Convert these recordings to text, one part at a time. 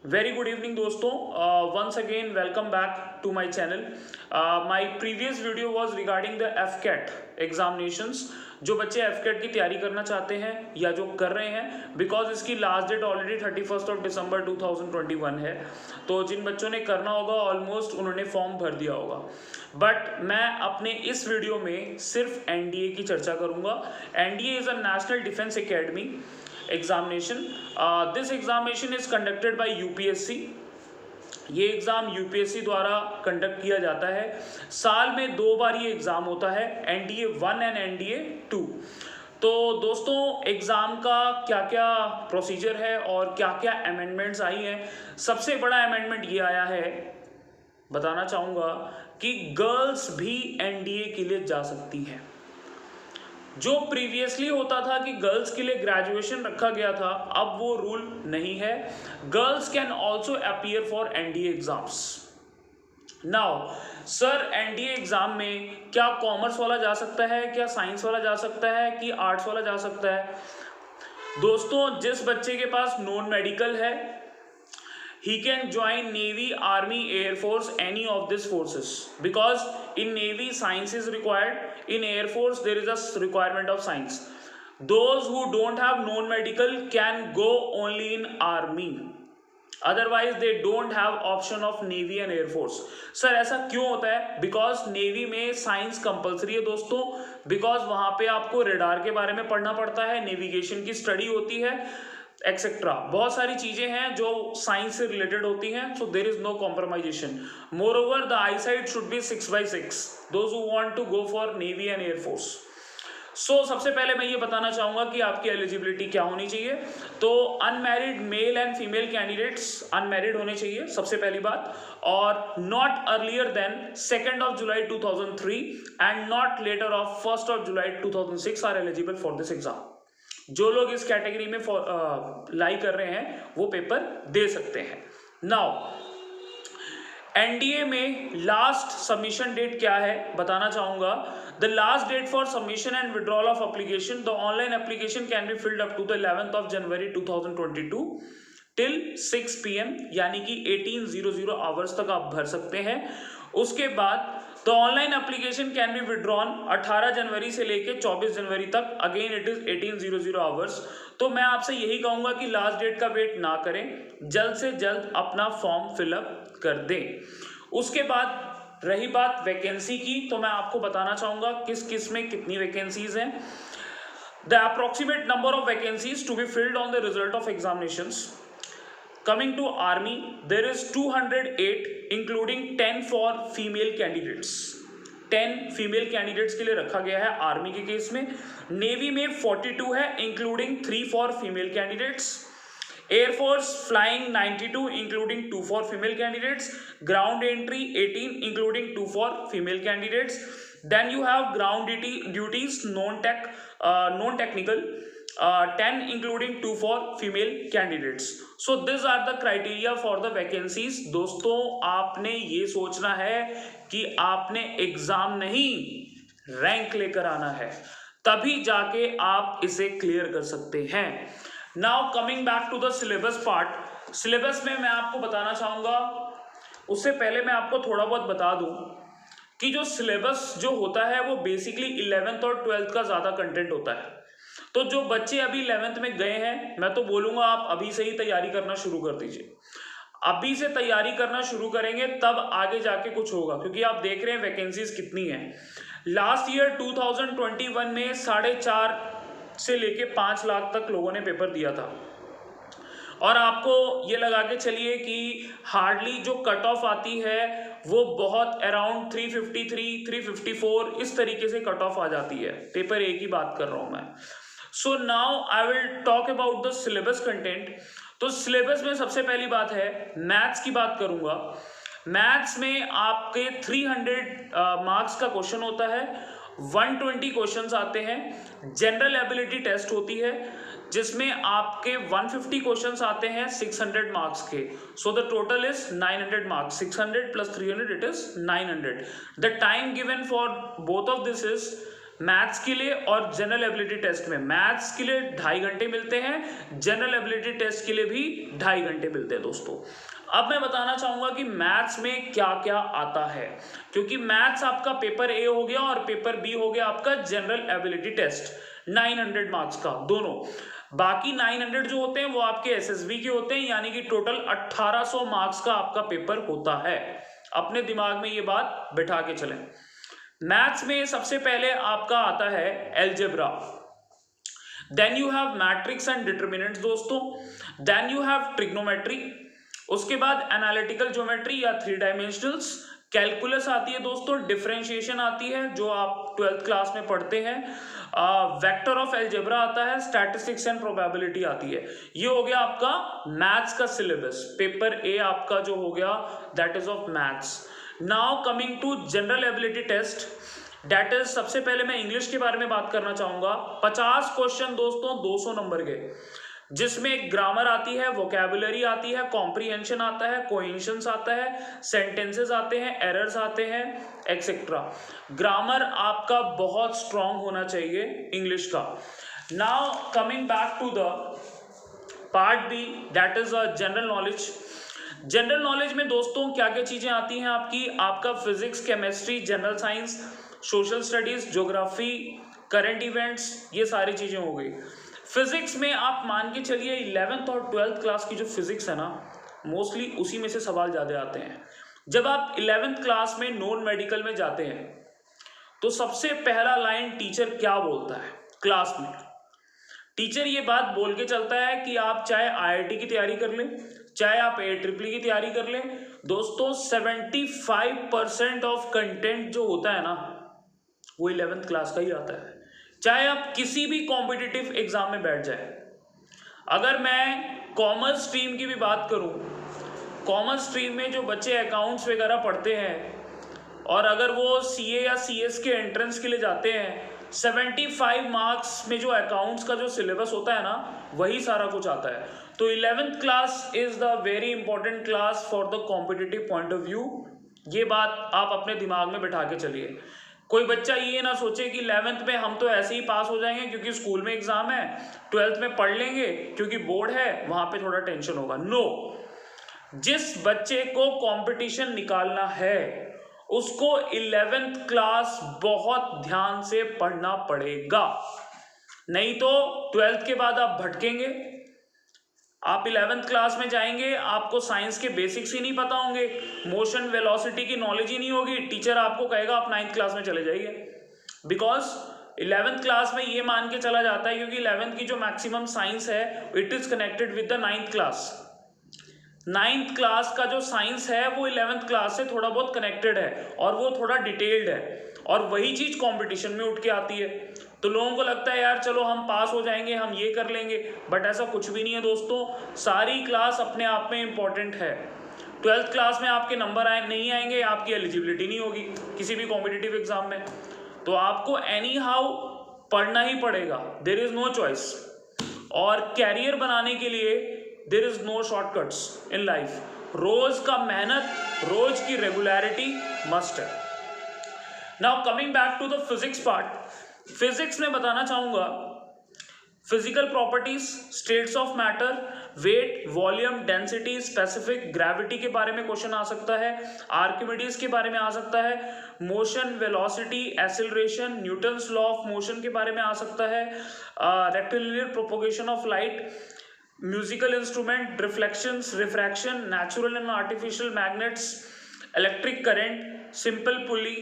Very good evening दोस्तों, once again welcome back to my channel. My previous video was regarding the FCAT examinations. जो बच्चे एफकेट की तैयारी करना चाहते हैं या जो कर रहे हैं, बिकॉज इसकी लास्ट डेट ऑलरेडी 31 दिसंबर 2021 है, तो जिन बच्चों ने करना होगा ऑलमोस्ट उन्होंने फॉर्म भर दिया होगा। बट मैं अपने इस वीडियो में सिर्फ एनडीए की चर्चा करूंगा। NDA is a national defence academy examination. This examination is conducted by UPSC. ये एग्ज़ाम यूपीएससी द्वारा कंडक्ट किया जाता है। साल में 2 बार ये एग्ज़ाम होता है, एनडीए 1 एंड एनडीए 2। तो दोस्तों, एग्ज़ाम का क्या क्या प्रोसीजर है और क्या क्या अमेंडमेंट्स आई हैं। सबसे बड़ा अमेंडमेंट ये आया है, बताना चाहूँगा कि गर्ल्स भी एनडीए के लिए जा सकती हैं। जो प्रीवियसली होता था कि गर्ल्स के लिए ग्रेजुएशन रखा गया था, अब वो रूल नहीं है। Girls can also appear for NDA exams. Now sir, NDA exam में क्या कॉमर्स वाला जा सकता है, क्या साइंस वाला जा सकता है, कि आर्ट्स वाला जा सकता है? दोस्तों, जिस बच्चे के पास नॉन मेडिकल है, he can join Navy, Army, Air Force, any of these forces, because in Navy science is required, in Air Force there is a requirement of science. Those who don't have non-medical can go only in Army, otherwise they don't have option of Navy and Air Force. Sir ऐसा क्यों होता है? Because navy में science compulsory है दोस्तों, because वहाँ पे आपको रेडार के बारे में पढ़ना पड़ता है, नेविगेशन की स्टडी होती है, एक्सेट्रा। बहुत सारी चीजें हैं जो साइंस से रिलेटेड होती हैं, so there is no compromisation. Moreover the eyesight should be 6/6 those who want to go for navy and air force. So सबसे पहले मैं ये बताना चाहूंगा कि आपकी एलिजिबिलिटी क्या होनी चाहिए। तो unmarried male and female candidates unmarried होने चाहिए, सबसे पहली बात, और not earlier than 2 July 2003 and not later of 1 July 2006 are eligible for this exam. जो लोग इस कैटेगरी में लाई कर रहे हैं वो पेपर दे सकते हैं। नाउ एनडीए में लास्ट सबमिशन डेट क्या है बताना चाहूंगा। The last date for submission and withdrawal of application, the online application can be filled up to the 11 January 2022 till 6 PM, यानी कि 1800 आवर्स तक आप भर सकते हैं। उसके बाद तो online application can be withdrawn 18 जनवरी से लेके 24 जनवरी तक, अगेन इट इज 1800 आवर्स। तो मैं आपसे यही कहूंगा कि लास्ट डेट का वेट ना करें, जल्द से जल्द अपना फॉर्म फिलअप कर दें। उसके बाद रही बात वैकेंसी की, तो मैं आपको बताना चाहूंगा किस किस में कितनी वैकेंसीज हैं। The approximate number of vacancies to be filled on the result of examinations. Coming to army, there is 208 including 10 for female candidates. 10 female candidates के लिए रखा गया है आर्मी के केस में। नेवी में 42 है including 3 for female candidates. Air force flying 92 including 2 for female candidates. Ground entry 18 including 2 for female candidates. Then you have ground duties non technical 10 including 2 for female candidates. So these are the criteria for the vacancies. दोस्तों, आपने ये सोचना है कि आपने exam नहीं rank लेकर आना है, तभी जाके आप इसे क्लियर कर सकते हैं। Now coming back to the syllabus part. Syllabus में मैं आपको बताना चाहूंगा, उससे पहले मैं आपको थोड़ा बहुत बता दूं कि जो सिलेबस जो होता है वो बेसिकली 11th और 12th का ज्यादा कंटेंट होता है। तो जो बच्चे अभी 11th में गए हैं, मैं तो बोलूंगा आप अभी से ही तैयारी करना शुरू कर दीजिए। अभी से तैयारी करना शुरू करेंगे तब आगे जाके कुछ होगा, क्योंकि आप देख रहे हैं वैकेंसीज कितनी है। लास्ट ईयर 2021 में 4.5 से लेके 5 लाख तक लोगों ने पेपर दिया था, और आपको ये लगा के चलिए कि हार्डली जो कट ऑफ आती है वो बहुत अराउंड 353, 354 इस तरीके से कट ऑफ आ जाती है। पेपर ए की बात कर रहा हूं मैं। So now I will talk about the syllabus content. तो सिलेबस में सबसे पहली बात है, मैथ्स की बात करूंगा। मैथ्स में आपके 300 मार्क्स का क्वेश्चन होता है, 120 क्वेश्चंस आते हैं। जनरल एबिलिटी टेस्ट होती है जिसमें आपके 150 क्वेश्चंस आते हैं 600 मार्क्स के। So the total is 900 marks, 600 + 300 it is 900। The time given for both of this is maths के लिए और जनरल एबिलिटी टेस्ट में मैथ्स के लिए 2.5 घंटे मिलते हैं, जनरल एबिलिटी टेस्ट के लिए भी 2.5 घंटे मिलते हैं दोस्तों। अब मैं बताना चाहूंगा कि मैथ्स में क्या क्या आता है, क्योंकि मैथ्स आपका पेपर ए हो गया और पेपर बी हो गया आपका जनरल एबिलिटी टेस्ट 900 मार्क्स का दोनों। बाकी 900 जो होते हैं वो आपके एसएसबी के होते हैं, यानी कि टोटल 1800 मार्क्स का आपका पेपर होता है। अपने दिमाग में ये बात बिठा के चलें। मैथ्स में सबसे पहले आपका आता है algebra, then you have matrix and determinants दोस्तों, देन यू हैव ट्रिग्नोमेट्री, उसके बाद एनालिटिकल ज्योमेट्री या 3 डायमेंशनल्स, कैलकुलस आती है दोस्तों, डिफरेंशिएशन आती है जो आप 12th क्लास में पढ़ते हैं, वेक्टर ऑफ एलजेब्रा आता है, स्टैटिस्टिक्स एंड प्रोबेबिलिटी आती है। ये हो गया आपका मैथ्स का सिलेबस, पेपर ए आपका जो हो गया that is of maths. Now coming to general ability test, that is सबसे पहले मैं इंग्लिश के बारे में बात करना चाहूंगा। 50 क्वेश्चन दोस्तों 200 नंबर के, जिसमें ग्रामर आती है, वोकैबुलरी आती है, कॉम्प्रीहेंशन आता है, कोहेंशंस आता है, सेंटेंसेस आते हैं, एरर्स आते हैं, एक्सेट्रा। ग्रामर आपका बहुत स्ट्रांग होना चाहिए इंग्लिश का। Now coming back to the part B, that is a general knowledge. General knowledge में दोस्तों क्या क्या चीजें आती हैं आपकी, आपका physics, chemistry, general science, social studies, geography, current events, ये सारी चीजें हो गई। फिजिक्स में आप मान के चलिए 11th और 12th क्लास की जो फिजिक्स है ना, मोस्टली उसी में से सवाल ज़्यादा आते हैं। जब आप 11th क्लास में नॉन मेडिकल में जाते हैं तो सबसे पहला लाइन टीचर क्या बोलता है क्लास में, टीचर ये बात बोल के चलता है कि आप चाहे आईआईटी की तैयारी कर लें, चाहे आप AEEE की तैयारी कर लें दोस्तों, 75% ऑफ कंटेंट जो होता है ना वो 11th क्लास का ही आता है। चाहे आप किसी भी कॉम्पिटिटिव एग्जाम में बैठ जाए। अगर मैं कॉमर्स स्ट्रीम की भी बात करूं, कॉमर्स स्ट्रीम में जो बच्चे अकाउंट्स वगैरह पढ़ते हैं और अगर वो CA या CS के एंट्रेंस के लिए जाते हैं, 75 मार्क्स में जो अकाउंट्स का जो सिलेबस होता है ना वही सारा कुछ आता है। तो 11th class is the very important class for the competitive point of view. ये बात आप अपने दिमाग में बिठा के चलिए। कोई बच्चा ये ना सोचे कि 11th में हम तो ऐसे ही पास हो जाएंगे क्योंकि स्कूल में एग्जाम है, 12th में पढ़ लेंगे क्योंकि बोर्ड है, वहां पे थोड़ा टेंशन होगा। नो, जिस बच्चे को कंपटीशन निकालना है उसको 11th क्लास बहुत ध्यान से पढ़ना पड़ेगा, नहीं तो 12th के बाद आप भटकेंगे। आप 11th क्लास में जाएंगे, आपको साइंस के बेसिक्स ही नहीं पता होंगे, मोशन वेलोसिटी की नॉलेज ही नहीं होगी, टीचर आपको कहेगा आप 9th क्लास में चले जाइए। बिकॉज 11th क्लास में ये मान के चला जाता है, क्योंकि 11th की जो मैक्सिमम साइंस है it is connected with the 9th class. 9th class का जो साइंस है वो 11th क्लास से थोड़ा बहुत कनेक्टेड है और वो थोड़ा डिटेल्ड है, और वही चीज कंपटीशन में उठ के आती है। तो लोगों को लगता है यार चलो हम पास हो जाएंगे, हम ये कर लेंगे, बट ऐसा कुछ भी नहीं है दोस्तों। सारी क्लास अपने आप में इंपॉर्टेंट है। 12th क्लास में आपके नंबर नहीं आएंगे, आपकी एलिजिबिलिटी नहीं होगी किसी भी कॉम्पिटिटिव एग्जाम में, तो आपको एनी हाउ पढ़ना ही पड़ेगा, देयर इज नो चॉइस। और कैरियर बनाने के लिए there is no shortcuts in life. रोज का मेहनत, रोज की रेगुलरिटी मस्ट है। Now coming back to the physics part, physics में बताना चाहूंगा physical properties, states of matter, weight, volume, density, specific, gravity के बारे में क्वेश्चन आ सकता है, आर्किमिडीज के बारे में आ सकता है, motion, velocity, acceleration, Newton's law of motion के बारे में आ सकता है, rectilinear propagation of light, musical instrument, reflections, refraction, natural and artificial magnets, electric current, simple pulley,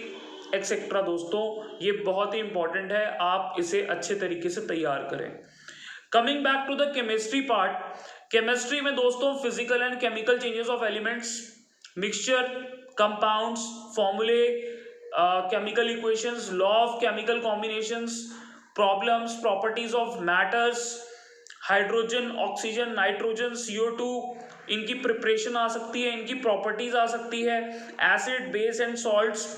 etcetera. दोस्तों ये बहुत ही इंपॉर्टेंट है, आप इसे अच्छे तरीके से तैयार करें। Coming back to the chemistry part, chemistry में दोस्तों physical and chemical changes of elements, mixture, compounds, फॉर्मूले, chemical equations, law of chemical combinations, problems, properties of matters, hydrogen, oxygen, nitrogen, CO2, इनकी प्रिपरेशन आ सकती है, इनकी प्रॉपर्टीज आ सकती है, acid, base and salts,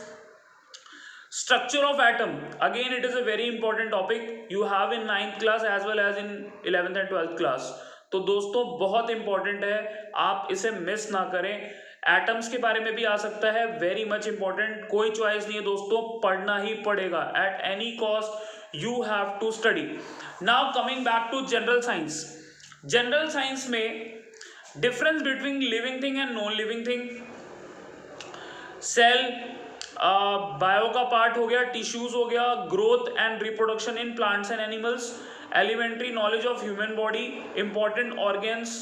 structure of atom, again it is a very important topic you have in 9th class as well as in 11th and 12th class। तो दोस्तों बहुत important है, आप इसे मिस ना करें। एटम्स के बारे में भी आ सकता है, वेरी मच इंपॉर्टेंट, कोई चॉइस नहीं है दोस्तों, पढ़ना ही पड़ेगा, at any cost you have to study. Now coming back to general science. General science में difference between living thing and non living thing, cell bio का पार्ट हो गया, टिश्यूज हो गया, growth and reproduction in plants and animals, elementary knowledge of human body, important organs,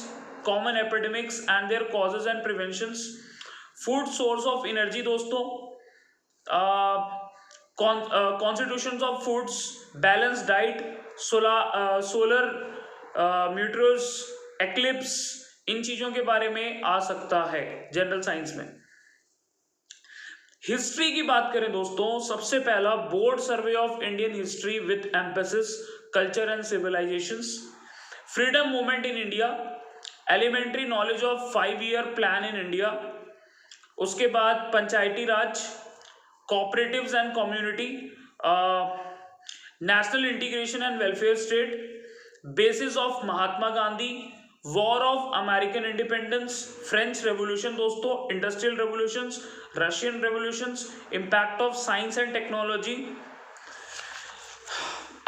common epidemics and their causes and preventions, food source of energy दोस्तों, constitutions of foods, balance diet, solar meters, eclipse, इन चीजों के बारे में आ सकता है general science में। History की बात करें दोस्तों, सबसे पहला board survey of Indian history with emphasis culture and civilisations, freedom movement in India, elementary knowledge of 5-year plan in India, उसके बाद Panchayati Raj, cooperatives and community, national integration and welfare state, basis of Mahatma Gandhi, war of American independence, French revolution दोस्तों, industrial revolutions, Russian revolutions, impact of science and technology,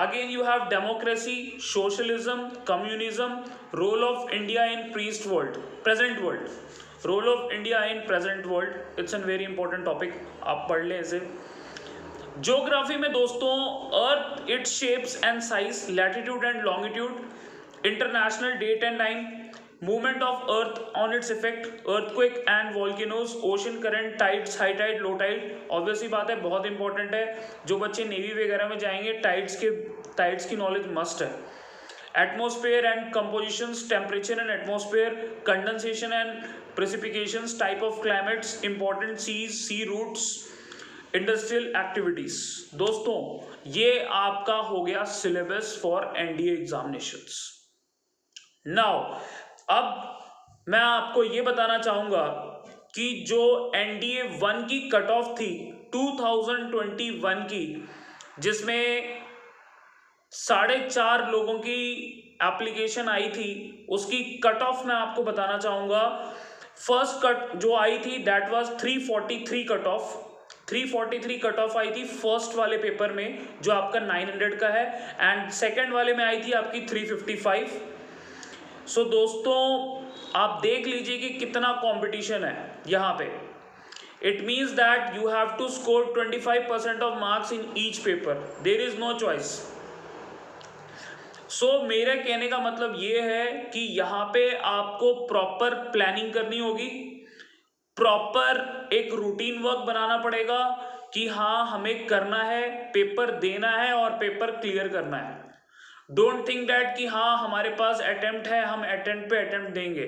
again you have democracy, socialism, communism, role of India in present world, role of India in present world, it's an very important topic, आप पढ़ लें इसे। Geography में दोस्तों, earth, its shapes and size, latitude and longitude, international date and time, movement of earth on its effect, earthquake and volcanoes, ocean current, tides, high tide, low tide, obviously बात है, बहुत important है, जो बच्चे navy वगैरह में जाएंगे tides की नॉलेज मस्ट है। Atmosphere and compositions, temperature and atmosphere, condensation and precipitations, type of climates, important seas, sea routes, industrial activities. दोस्तों ये आपका हो गया syllabus for NDA examinations. Now अब मैं आपको ये बताना चाहूंगा कि जो एनडीए 1 की कट ऑफ थी 2021 की, जिसमें 4.5 लोगों की एप्लीकेशन आई थी, उसकी कट ऑफ मैं आपको बताना चाहूंगा। फर्स्ट कट जो आई थी that was 343 cut off, 343 cut off आई थी फर्स्ट वाले पेपर में जो आपका 900 का है, एंड सेकंड वाले में आई थी आपकी 355। सो दोस्तों आप देख लीजिए कि कितना कंपटीशन है यहाँ पे। It means that you have to score 25% of marks in each paper, there is no choice. So मेरे कहने का मतलब ये है कि यहाँ पे आपको प्रॉपर प्लानिंग करनी होगी, प्रॉपर एक रूटीन वर्क बनाना पड़ेगा कि हाँ हमें करना है, पेपर देना है और पेपर क्लियर करना है। डोंट थिंक दैट कि हाँ हमारे पास अटेम्प्ट है, हम अटेम्प्ट पे अटेम्प्ट देंगे।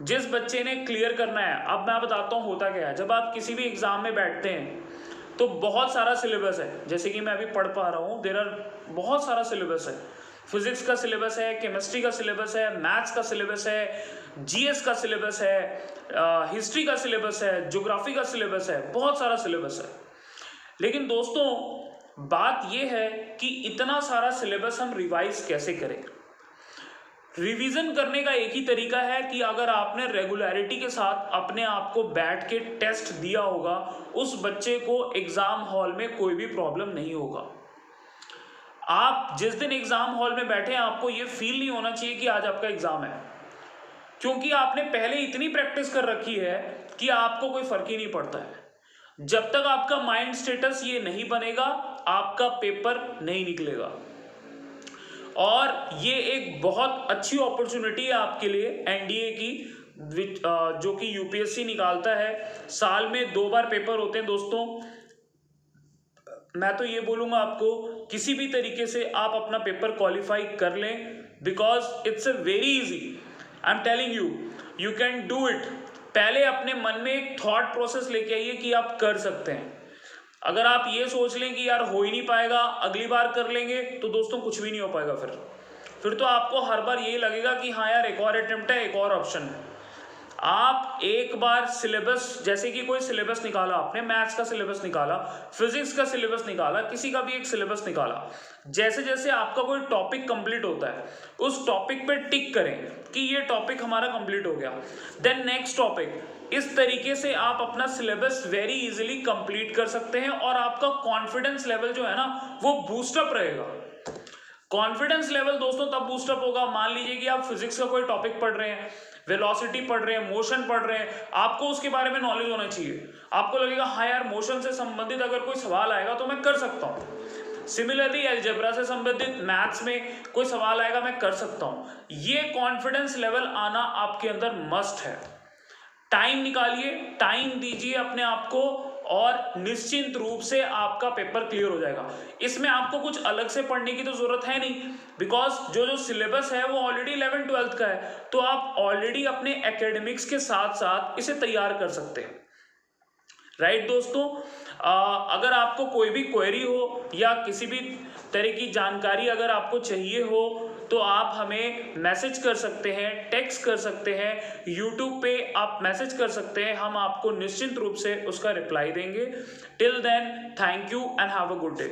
जिस बच्चे ने क्लियर करना है, अब मैं बताता हूँ होता क्या है। जब आप किसी भी एग्जाम में बैठते हैं तो बहुत सारा सिलेबस है, जैसे कि मैं अभी पढ़ पा रहा हूँ, देयर आर बहुत सारा सिलेबस है। फिजिक्स का सिलेबस है, केमिस्ट्री का सिलेबस है, मैथ्स का सिलेबस है, जीएस का सिलेबस है, हिस्ट्री का सिलेबस है, ज्योग्राफी का सिलेबस है, बहुत सारा सिलेबस है। लेकिन दोस्तों बात यह है कि इतना सारा सिलेबस हम रिवाइज कैसे करें। रिवीजन करने का एक ही तरीका है कि अगर आपने रेगुलरिटी के साथ अपने आप को बैठ के टेस्ट दिया होगा, उस बच्चे को एग्जाम हॉल में कोई भी प्रॉब्लम नहीं होगा। आप जिस दिन एग्जाम हॉल में बैठे हैं आपको ये फील नहीं होना चाहिए कि आज आपका एग्जाम है, क्योंकि आपने पहले इतनी प्रैक्टिस कर रखी है कि आपको कोई फर्क ही नहीं पड़ता है। जब तक आपका माइंड स्टेटस ये नहीं बनेगा आपका पेपर नहीं निकलेगा। और ये एक बहुत अच्छी अपॉर्चुनिटी है आपके लिए एनडीए की, जो कि यूपीएससी निकालता है। साल में 2 बार पेपर होते हैं दोस्तों। मैं तो ये बोलूँगा आपको किसी भी तरीके से आप अपना पेपर क्वालिफाई कर लें, because it's a very easy. I am telling you, you can do it. पहले अपने मन में एक थॉट प्रोसेस लेके आइए कि आप कर सकते हैं। अगर आप ये सोच लें कि यार हो ही नहीं पाएगा, अगली बार कर लेंगे, तो दोस्तों कुछ भी नहीं हो पाएगा। फिर तो आपको हर बार यही लगेगा कि हाँ यार एक और अटेम्प्ट है, एक और ऑप्शन है। आप एक बार सिलेबस, जैसे कि कोई सिलेबस निकाला आपने, मैथ्स का सिलेबस निकाला, फिजिक्स का सिलेबस निकाला, किसी का भी एक सिलेबस निकाला, जैसे जैसे आपका कोई टॉपिक कंप्लीट होता है उस टॉपिक पे टिक करें कि ये टॉपिक हमारा कंप्लीट हो गया, देन नेक्स्ट टॉपिक। इस तरीके से आप अपना सिलेबस वेरी इजीली कंप्लीट कर सकते हैं और आपका कॉन्फिडेंस लेवल जो है ना वो बूस्टअप रहेगा। कॉन्फिडेंस लेवल दोस्तों तब बूस्टअप होगा, मान लीजिए कि आप फिजिक्स का कोई टॉपिक पढ़ रहे हैं, वेलोसिटी पढ़ रहे हैं, मोशन पढ़ रहे हैं, आपको उसके बारे में नॉलेज होना चाहिए। आपको लगेगा हाँ यार मोशन से संबंधित अगर कोई सवाल आएगा तो मैं कर सकता हूँ। सिमिलरली अलजेब्रा से संबंधित मैथ्स में कोई सवाल आएगा मैं कर सकता हूँ। ये कॉन्फिडेंस लेवल आना आपके अंदर मस्ट है। टाइम निकालिए, टाइम दीजिए अपने आप को और निश्चिंत रूप से आपका पेपर क्लियर हो जाएगा। इसमें आपको कुछ अलग से पढ़ने की तो जरूरत है नहीं, बिकॉज जो सिलेबस है वो ऑलरेडी 11th-12th का है, तो आप ऑलरेडी अपने एकेडमिक्स के साथ साथ इसे तैयार कर सकते हैं। राइट दोस्तों, अगर आपको कोई भी क्वेरी हो या किसी भी तरह की जानकारी अगर आपको चाहिए हो तो आप हमें मैसेज कर सकते हैं, टेक्स्ट कर सकते हैं, यूट्यूब पे आप मैसेज कर सकते हैं, हम आपको निश्चित रूप से उसका रिप्लाई देंगे। Till then, thank you and have a good day.